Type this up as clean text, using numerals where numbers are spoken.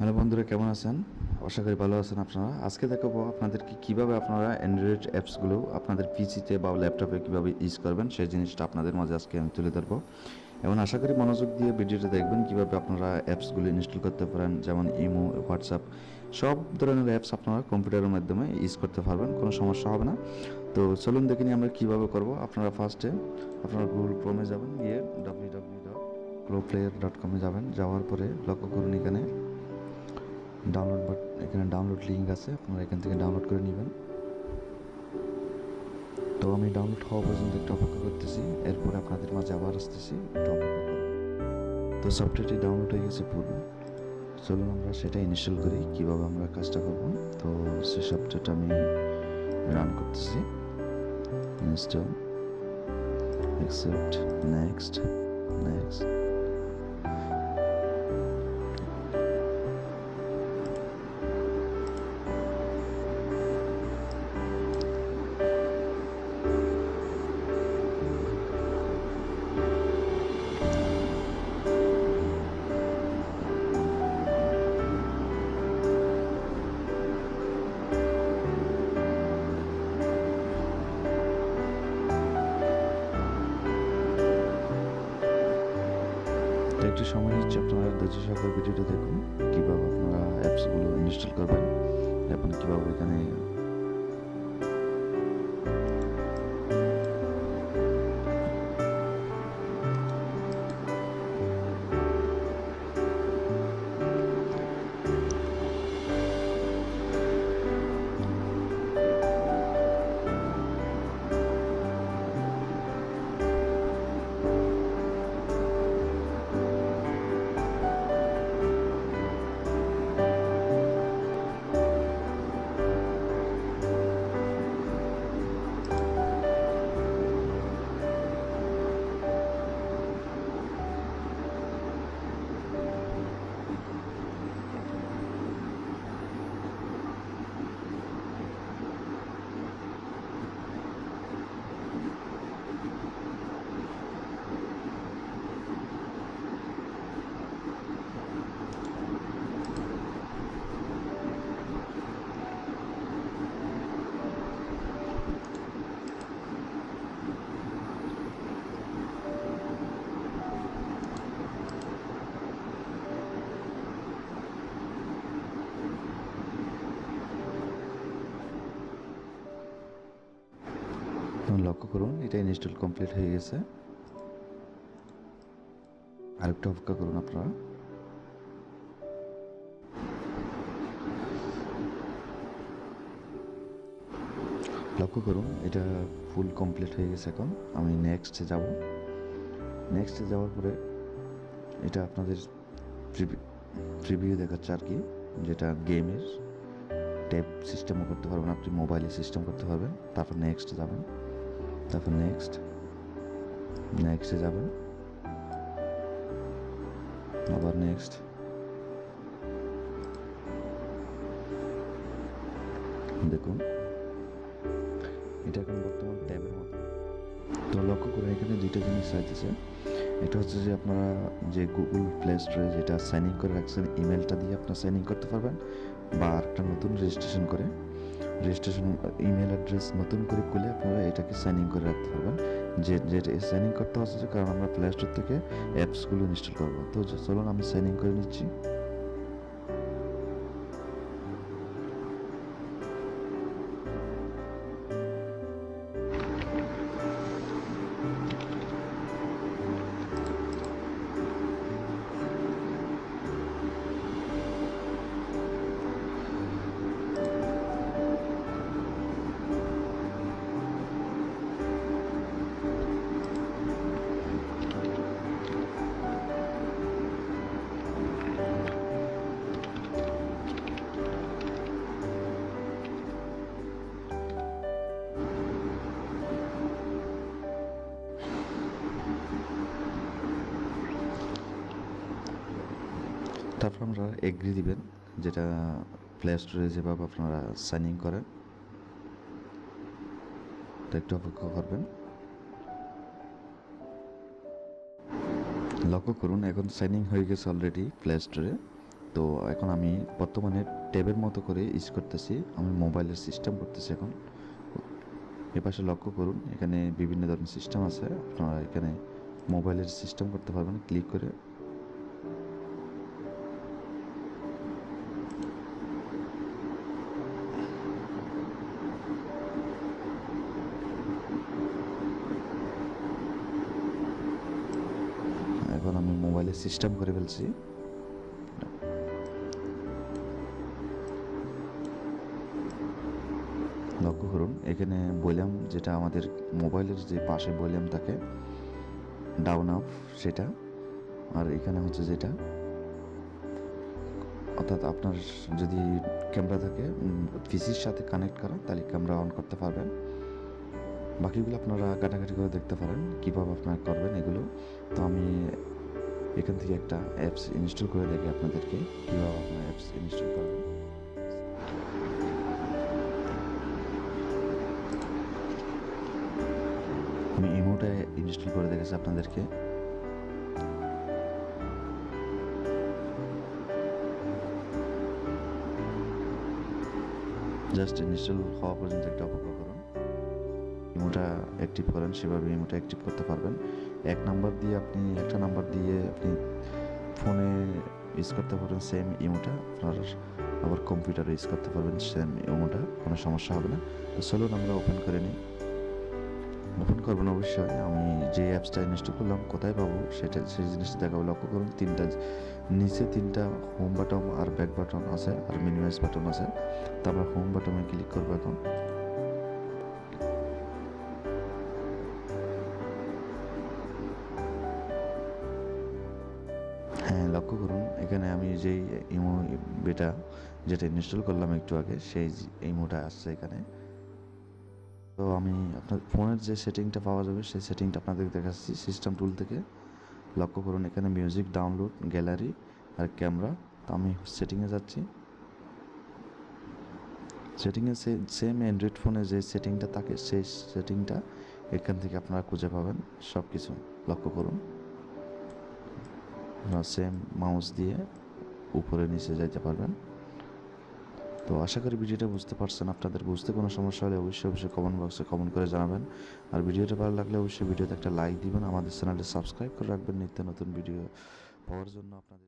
Hello বন্ধুরা, কেমন আছেন? আশা করি ভালো আছেন আপনারা। আজকে দেখাবো আপনাদেরকে কীভাবে আপনারা অ্যান্ড্রয়েড অ্যাপসগুলো আপনাদের পিসিতে বা ল্যাপটপে কীভাবে ইউজ করবেন সেই জিনিসটা আপনাদের মাঝে আজকে আমি তুলে ধরবো। এবং আশা করি মনোযোগ দিয়ে ভিডিওটা দেখবেন কীভাবে আপনারা অ্যাপসগুলো ইনস্টল করতে পারেন, যেমন ইমো, হোয়াটসঅ্যাপ, সব ধরনের অ্যাপস আপনারা কম্পিউটারের মাধ্যমে ইউজ করতে পারবেন, কোনো সমস্যা হবে না। তো চলুন দেখে নিই আমরা কীভাবে করব। আপনারা ফার্স্টে আপনারা গুগল ক্রোমে যাবেন, গিয়ে www.gloplayer.com যাবেন। যাওয়ার পরে লক্ষ্য করুন এখানে ডাউনলোড লিঙ্ক আছে, আপনারা এখান থেকে ডাউনলোড করে নেবেন। তো আমি ডাউনলোড হওয়া পর্যন্ত একটু অপেক্ষা করতেছি, এরপরে আপনাদের মাঝে আবার আসতেছি, একটু অপেক্ষা করুন। তো সফটওয়্যারটি ডাউনলোড হয়ে গেছে পুরো। চলুন আমরা সেটা ইনস্টল করি, কীভাবে আমরা কাজটা করব। তো সেই সফটওয়্যারটা আমি রান করতেছি। Install, accept, next. একটু সময় নিচ্ছে, আপনারা ধৈর্য সহকারে ভিডিওটা দেখুন কীভাবে আপনারা অ্যাপসগুলো ইনস্টল করবেন এবং কীভাবে এখানে লক্ষ্য করুন এটা ইনস্টল কমপ্লিট হয়ে গেছে। আরেকটু অপেক্ষা করুন আপনারা। লক্ষ্য করুন এটা ফুল কমপ্লিট হয়ে গেছে। এখন আমি নেক্সটে যাব। নেক্সটে যাওয়ার পরে এটা আপনাদের প্রিভিউ দেখাচ্ছে আর কি, যেটা গেমের ট্যাব সিস্টেমও করতে পারবেন, আপনি মোবাইলে সিস্টেম করতে পারবেন। তারপর নেক্সট যাবেন, তারপর নেক্সটে যাবেন, আবার নেক্সট। দেখুন এটা এখন বর্তমান ট্যাবের মতো। তো লক্ষ্য করে এখানে দুইটা জিনিস চাইতেছে। এটা হচ্ছে যে আপনারা যে গুগল প্লে স্টোরে যেটা সাইন ইন করে রাখছেন, ইমেলটা দিয়ে আপনারা সাইন ইন করতে পারবেন, বা একটা নতুন রেজিস্ট্রেশন ইমেল অ্যাড্রেস নতুন করে খুলে আপনারা এটাকে সাইন ইন করে রাখতে পারবেন। যেটা সাইন ইন করতে হচ্ছে কারণ আমরা প্লে স্টোর থেকে অ্যাপসগুলো ইনস্টল করবো। তো চলুন আমি সাইন ইন করে নিচ্ছি। তারপর আপনারা এগ্রি দিবেন, যেটা প্লে স্টোরে যেভাবে আপনারা সাইন ইন করেন। তো একটু অপেক্ষা করবেন। লক্ষ্য করুন এখন সাইন ইন হয়ে গেছে অলরেডি প্লে স্টোরে। তো এখন আমি বর্তমানে ট্যাবের মতো করে ইউজ করতেছি, আমি মোবাইলের সিস্টেম করতেছি এখন। এপাশে লক্ষ্য করুন, এখানে বিভিন্ন ধরনের সিস্টেম আছে, আপনারা এখানে মোবাইলের সিস্টেম করতে পারবেন ক্লিক করে। এখন আমি মোবাইলের সিস্টেম করে ফেলছি। লক্ষ্য করুন, এখানে ভলিউম যেটা আমাদের মোবাইলের যে পাশে ভলিউম থাকে ডাউন আপ সেটা, আর এখানে হচ্ছে যেটা অর্থাৎ আপনার যদি ক্যামেরা থাকে পিসির সাথে কানেক্ট করা তাহলে ক্যামেরা অন করতে পারবেন। বাকিগুলো আপনারা কাটাকাটি করে দেখতে পারেন কীভাবে আপনারা করবেন এগুলো। তো আমি এখান থেকে একটা অ্যাপস ইনস্টল করে দেখি আপনাদেরকে কীভাবে আপনার অ্যাপস ইনস্টল করবেন। আমি ইমোটা ইনস্টল করে দেখেছি আপনাদেরকে। জাস্ট ইনস্টল হওয়া পর্যন্ত একটা অপেক্ষা করুন। ইমোটা অ্যাক্টিভ করেন, সেভাবে ইমোটা অ্যাক্টিভ করতে পারবেন। একটা নাম্বার দিয়ে আপনি ফোনে ইউজ করতে পারবেন সেম ইমোটা, আপনার আবার কম্পিউটারে ইউজ করতে পারবেন সেম ইমোটা, কোনো সমস্যা হবে না। তো চলুন আমরা ওপেন করে নিই। ওপেন করবেন অবশ্যই। আমি যে অ্যাপসটা ইনস্টল করলাম কোথায় পাবো সেই জিনিসটা দেখাবো। লক্ষ্য করুন, নিচে তিনটা হোম বাটন আর ব্যাক বাটন আছে আর মিনিমাইজ বাটন আছে। তো আমরা হোম বাটনে ক্লিক করবো এখন। হ্যাঁ, লক্ষ্য করুন, এখানে আমি যেই ইমো বেটা যেটা ইনস্টল করলাম একটু আগে সেই ইমোটা আসছে এখানে। তো আমি আপনার ফোনের যে সেটিংটা পাওয়া যাবে সেই সেটিংটা আপনাদের দেখাচ্ছি সিস্টেম টুল থেকে। লক্ষ্য করুন, এখানে মিউজিক ডাউনলোড, গ্যালারি আর ক্যামেরা। তো আমি সেটিংয়ে যাচ্ছি। সেটিংয়ে সেম অ্যান্ড্রয়েড ফোনে যে সেটিংটা থাকে সেই সেটিংটা এখান থেকে আপনারা খুঁজে পাবেন সব কিছু। লক্ষ্য করুন, সেম মাউস দিয়ে উপরে নিচে যাইতে পারবেন। তো আশা করি ভিডিওটা বুঝতে পারছেন। আপনাদের বুঝতে কোনো সমস্যা হলে অবশ্যই কমেন্ট বক্সে কমেন্ট করে জানাবেন। আর ভিডিওটা ভালো লাগলে অবশ্যই ভিডিওতে একটা লাইক দিবেন, আমাদের চ্যানেলটা সাবস্ক্রাইব করে রাখবেন নিত্য নতুন ভিডিও পাওয়ার জন্য আপনাদের।